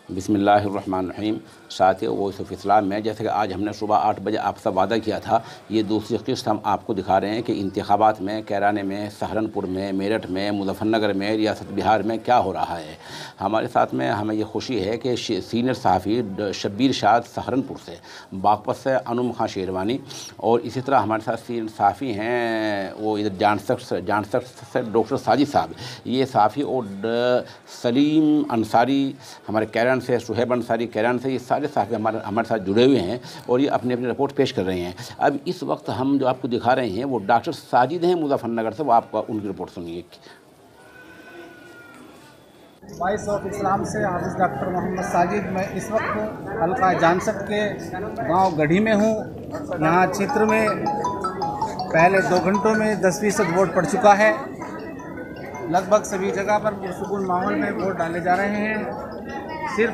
बिस्मिल्लाहिर्रहमानिर्रहीम। साथियों, voice of Islam में जैसे कि आज हमने सुबह 8 बजे आपसे वादा किया था, ये दूसरी किस्त हम आपको दिखा रहे हैं कि इंतखाबात में कैराने में, सहारनपुर में, मेरठ में, मुज़फ़्फ़रनगर में, रियासत बिहार में क्या हो रहा है। हमारे साथ में हमें ये खुशी है कि सीनियर सहाफ़ी शब्बीर शाद सहारनपुर से, बागपत से अनुम खां शेरवानी, और इसी तरह हमारे साथ सीनियर सहाफ़ी हैं वो इधर जानसठ से डॉक्टर साजिद साहब, ये सहाफ़ी, और सलीम अंसारी हमारे कैरान से, सुहेब अंसारी कैरान से, ये सारे सहाफ़ी हमारे साथ जुड़े हुए हैं और ये अपनी अपनी रिपोर्ट पेश कर रहे हैं। अब इस वक्त हम जो आपको दिखा रहे हैं वो डॉक्टर साजिद हैं मुज़फ़्फ़रनगर से, वो आपका उनकी रिपोर्ट सुनिए। वॉइस ऑफ इस्लाम से हाफिज़ डॉक्टर मोहम्मद साजिद। मैं इस वक्त हल्का जानसठ के गांव गढ़ी में हूं। यहाँ क्षेत्र में पहले 2 घंटों में 10% वोट पड़ चुका है। लगभग सभी जगह पर पुरसुकून माहौल में वोट डाले जा रहे हैं। सिर्फ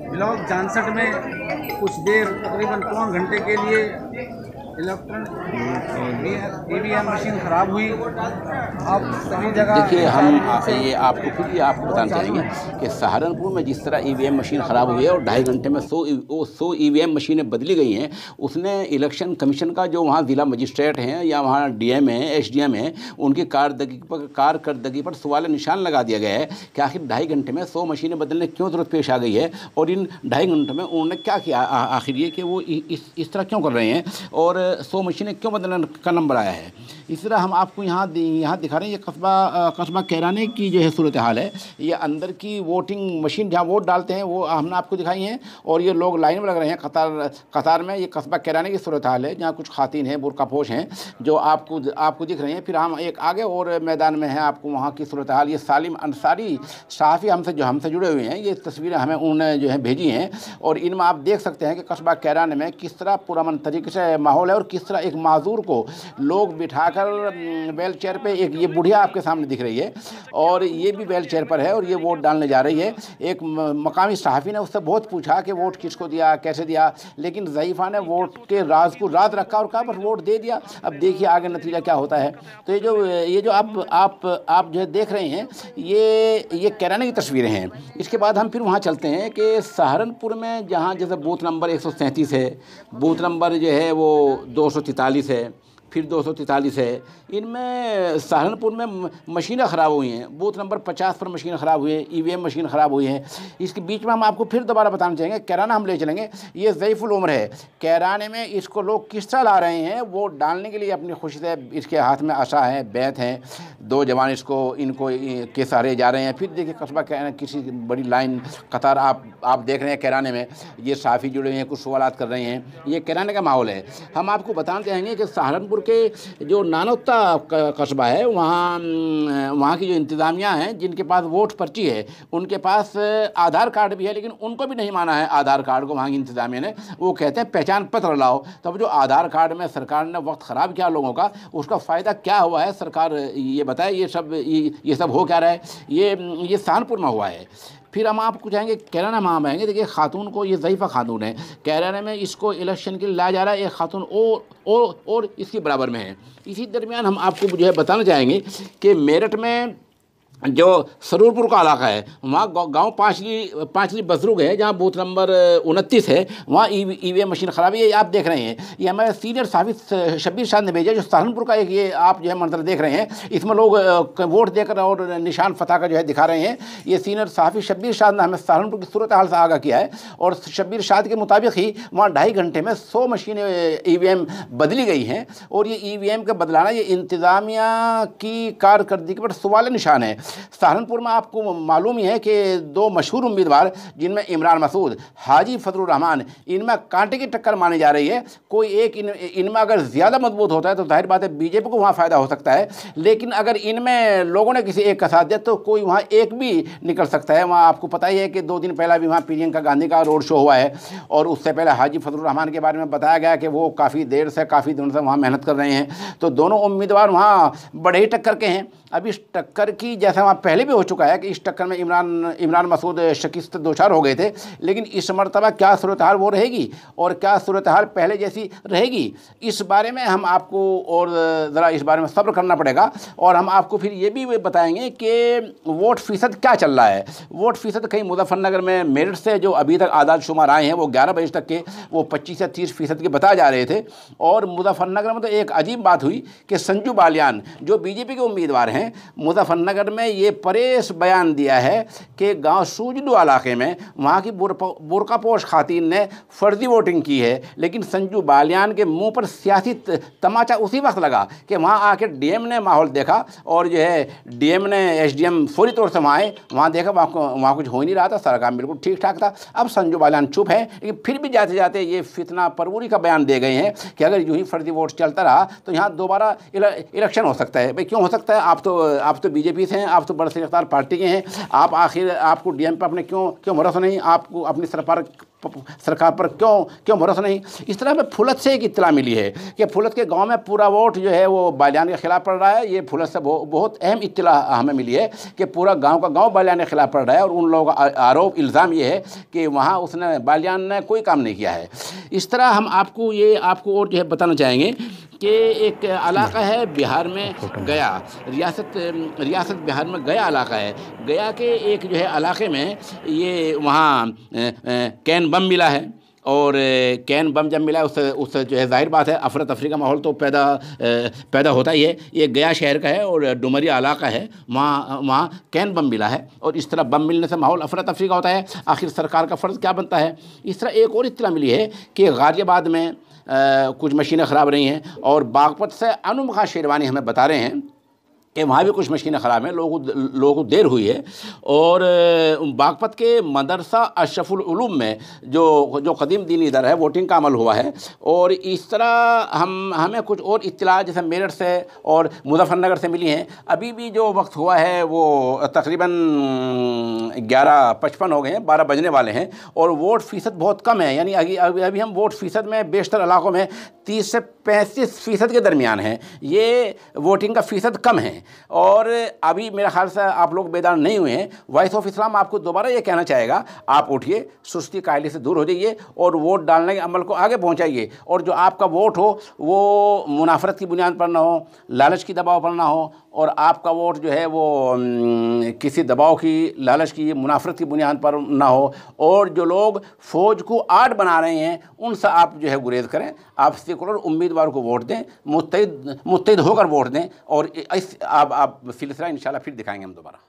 ब्लॉक जानसठ में कुछ देर तकरीबन पौन घंटे के लिए इलेक्ट्रॉनिक ईवीएम मशीन ख़राब हुई। अब सभी जगह देखिए, हम ये आपको बताना चाहेंगे कि सहारनपुर में जिस तरह ईवीएम मशीन ख़राब हुई है और 2.5 घंटे में 100 ईवीएम मशीनें बदली गई हैं, उसने इलेक्शन कमीशन का जो वहाँ ज़िला मजिस्ट्रेट हैं या वहाँ डीएम हैं, एसडीएम हैं, उनकी कारकर्दगी पर सवाल निशान लगा दिया गया है कि आखिर 2.5 घंटे में 100 मशीनें बदलने क्यों ज़रूरत पेश आ गई है, और इन 2.5 घंटे में उन्होंने क्या किया आखिर, ये कि वो इस तरह क्यों कर रहे हैं और 100 मशीनें क्यों बदलने का नंबर आया है। इस तरह हम आपको यहाँ दिखा रहे हैं, ये कस्बा कैराने की जो है सूरत हाल है। ये अंदर की वोटिंग मशीन जहाँ वोट डालते हैं वो हमने आपको दिखाई हैं, और ये लोग लाइन में लग रहे हैं कतार में। ये कस्बा कैराने की सूरत हाल है, जहाँ कुछ खातिन हैं, बुरकापोश हैं, जो आपको दिख रही हैं। फिर हम एक आगे और मैदान में हैं, आपको वहाँ की सूरत हाल। ये सालिम अंसारी सहाफ़ी हमसे जुड़े हुए हैं, ये तस्वीरें हमें उन्होंने जो है भेजी हैं, और इनमें आप देख सकते हैं कि कस्बा कैराने में किस तरह पुरअमन तरीके से माहौल है और किस तरह एक माजूर को लोग बिठाकर व्हील चेयर पे, एक ये बुढ़िया आपके सामने दिख रही है और ये भी व्हील चेयर पर है और ये वोट डालने जा रही है। एक मकामी सहाफ़ी ने उससे बहुत पूछा कि वोट किसको दिया, कैसे दिया, लेकिन ज़ईफ़ा ने वोट के राज को राज रखा और कहा बस वोट दे दिया। अब देखिए आगे नतीजा क्या होता है। तो ये जो आप जो है देख रहे हैं, ये कैराने की तस्वीरें हैं। इसके बाद हम फिर वहाँ चलते हैं कि सहारनपुर में, जहाँ जैसे बूथ नंबर 137 है, बूथ नंबर जो है वो 243 है, फिर 243 है। इनमें सहारनपुर में मशीनें ख़राब हुई हैं। बूथ नंबर 50 पर मशीन ख़राब हुई है, ईवीएम मशीन ख़राब हुई है। इसके बीच में हम आपको फिर दोबारा बताना चाहेंगे, कैराना हम ले चलेंगे। ये ज़ईफ़ुल उम्र है। कैराने में इसको लोग किस तरह ला रहे हैं वोट डालने के लिए अपनी खुशी से। इसके हाथ में आशा है, बैत हैं, 2 जवान इनको के सहारे जा रहे हैं। फिर देखिए कस्बा कैराना किसी बड़ी लाइन कतार आप देख रहे हैं कैराने में। ये सहाफ़ी जुड़े हुए हैं, कुछ सवालात कर रहे हैं। ये कैराने का माहौल है। हम आपको बताना चाहेंगे कि सहारनपुर के जो नानोत्ता कस्बा है, वहाँ की जो इंतज़ामिया हैं, जिनके पास वोट पर्ची है, उनके पास आधार कार्ड भी है, लेकिन उनको भी नहीं माना है आधार कार्ड को। वहाँ की इंतज़ामिया ने, वो कहते हैं पहचान पत्र लाओ। तब जो आधार कार्ड में सरकार ने वक्त ख़राब किया लोगों का, उसका फ़ायदा क्या हुआ है, सरकार ये बताए। ये सब हो क्या रहा है, ये सहारनपुर में हुआ है। फिर हम आपको चाहेंगे कैराना में हम आएंगे। देखिए खातून को, ये ज़ईफ़ा खातून है, कैराना में इसको इलेक्शन के लिए लाया जा रहा है। एक खातून और इसके बराबर में है। इसी दरमियान हम आपको जो है बताना चाहेंगे कि मेरठ में जो सरूरपुर का इलाका है, वहाँ गांव पांचली बसरुग है, जहाँ बूथ नंबर 29 है, वहाँ ईवीएम मशीन ख़राब है। ये आप देख रहे हैं, ये हमारे सीनियर सहाफ़ी शब्बीर शाद ने भेजा, जो सहारनपुर का एक ये आप जो है मंजर देख रहे हैं। इसमें लोग वोट देकर और निशान फतह का जो है दिखा रहे हैं। ये सीनियर सहाफ़ी शब्बीर शाद ने हमें सहारनपुर की सूरत हाल से आगाह किया है, और शब्बीर शाद के मुताबिक ही वहाँ 2.5 घंटे में 100 मशीनें ईवीएम बदली गई हैं। और ये ईवीएम का बदलाना ये इंतज़ामिया की कारकर्दगी पर सवाल निशान है। सहारनपुर में आपको मालूम ही है कि 2 मशहूर उम्मीदवार, जिनमें इमरान मसूद, हाजी फजलुर रहमान, इनमें कांटे की टक्कर मानी जा रही है। कोई एक इनमें अगर ज़्यादा मजबूत होता है तो जाहिर बात है बीजेपी को वहाँ फ़ायदा हो सकता है, लेकिन अगर इनमें लोगों ने किसी एक का साथ दिया तो कोई वहाँ एक भी निकल सकता है। वहाँ आपको पता ही है कि 2 दिन पहले भी वहाँ प्रियंका गांधी का रोड शो हुआ है, और उससे पहले हाजी फजलुर रहमान के बारे में बताया गया कि वो काफ़ी दिनों से वहाँ मेहनत कर रहे हैं। तो दोनों उम्मीदवार वहाँ बड़े ही टक्कर के हैं। अब इस टक्कर की, जैसा दफ़ा पहले भी हो चुका है कि इस टक्कर में इमरान मसूद शिकस्त दोचार हो गए थे, लेकिन इस मरतबा क्या सूरत हाल वो रहेगी और क्या सूरत हाल पहले जैसी रहेगी, इस बारे में हम आपको और ज़रा इस बारे में सब्र करना पड़ेगा। और हम आपको फिर ये भी बताएंगे कि वोट फ़ीसद क्या चल रहा है। वोट फ़ीसद कहीं मुजफ्फरनगर में मेरठ से जो अभी तक आदाद शुमार आए हैं वो 11 बजे तक के वो 25 या 30% के बताए जा रहे थे। और मुजफ्फरनगर में तो एक अजीब बात हुई कि संजू बालियान जो बीजेपी के उम्मीदवार हैं, मुजफ्फरनगर में ये परेश बयान दिया है कि गांव सूजलू इलाके में वहाँ की बुरकापोश खातून ने फर्जी वोटिंग की है, लेकिन संजू बालियान के मुंह पर सियासी तमाचा उसी वक्त लगा कि वहाँ आके डीएम ने माहौल देखा और जो है डीएम ने एसडीएम फौरी तौर से वहाँ आए, वहाँ देखा वहाँ कुछ हो ही नहीं रहा था, सारा काम बिल्कुल ठीक ठाक था। अब संजू बालियान चुप है, लेकिन फिर भी जाते जाते ये फितना परवरी का बयान दे गए हैं कि अगर यूँ ही फर्जी वोट चलता रहा तो यहाँ दोबारा इलेक्शन हो सकता है। भाई क्यों हो सकता है? आप तो बीजेपी से हैं, आप तो बड़े सख्तार पार्टी के हैं, आप आखिर आपको डीएम पर अपने क्यों भरोसा नहीं, आपको अपनी सरकार पर क्यों भरोसा नहीं? इस तरह में फुलत से एक इत्तला मिली है कि फुलत के गांव में पूरा वोट जो है वो बालियान के खिलाफ पड़ रहा है। ये फुलत से बहुत अहम इत्तला हमें मिली है कि पूरा गांव का गांव बालियान के खिलाफ पड़ रहा है और उन लोगों का आरोप इल्ज़ाम ये है कि वहाँ उसने बालियान ने कोई काम नहीं किया है। इस तरह हम आपको और जो है बताना चाहेंगे कि एक इलाका है बिहार में, गया रियासत बिहार में गया इलाका है। गया के एक जो है इलाके में ये वहाँ कैन बम मिला है और कैन बम जब मिला है उससे जो है जाहिर बात है अफरा तफरी का माहौल तो पैदा होता ही है। ये गया शहर का है और डुमरिया इलाका है, वहाँ कैन बम मिला है और इस तरह बम मिलने से माहौल अफरा तफरी का होता है। आखिर सरकार का फ़र्ज़ क्या बनता है? इस तरह एक और इत्तला मिली है कि गाज़ियाबाद में कुछ मशीनें ख़राब रही हैं और बागपत से अनुमुखा शेरवानी हमें बता रहे हैं कि वहाँ भी कुछ मशीनें ख़राब हैं, लोगों को देर हुई है। और बागपत के मदरसा अशरफुल उलूम में जो कदीम दीनी इदारा है वोटिंग का अमल हुआ है। और इस तरह हमें कुछ और इत्तला जैसे मेरठ से और मुजफ्फरनगर से मिली हैं। अभी भी जो वक्त हुआ है वो तकरीबन 11:55 हो गए हैं, 12 बजने वाले हैं और वोट फ़ीसद बहुत कम है। यानी अभी हम वोट फ़ीसद में बेशतर इलाकों में 30 से 35% के दरमियान हैं। ये वोटिंग का फ़ीसद कम है और अभी मेरे ख्याल से आप लोग बेदार नहीं हुए हैं। वॉइस ऑफ इस्लाम आपको दोबारा ये कहना चाहेगा, आप उठिए, सुस्ती कायली से दूर हो जाइए और वोट डालने के अमल को आगे पहुंचाइए। और जो आपका वोट हो वो मुनाफरत की बुनियाद पर ना हो, लालच की दबाव पर ना हो और आपका वोट जो है वो किसी दबाव की, लालच की, मुनाफरत की बुनियाद पर ना हो। और जो लोग फ़ौज को आड़ बना रहे हैं उनसे आप जो है गुरेज करें, आप सेकुलर उम्मीदवार को वोट दें, मुत्तहिद होकर वोट दें और आप सिलसिला इंशाल्लाह फिर दिखाएंगे हम दोबारा।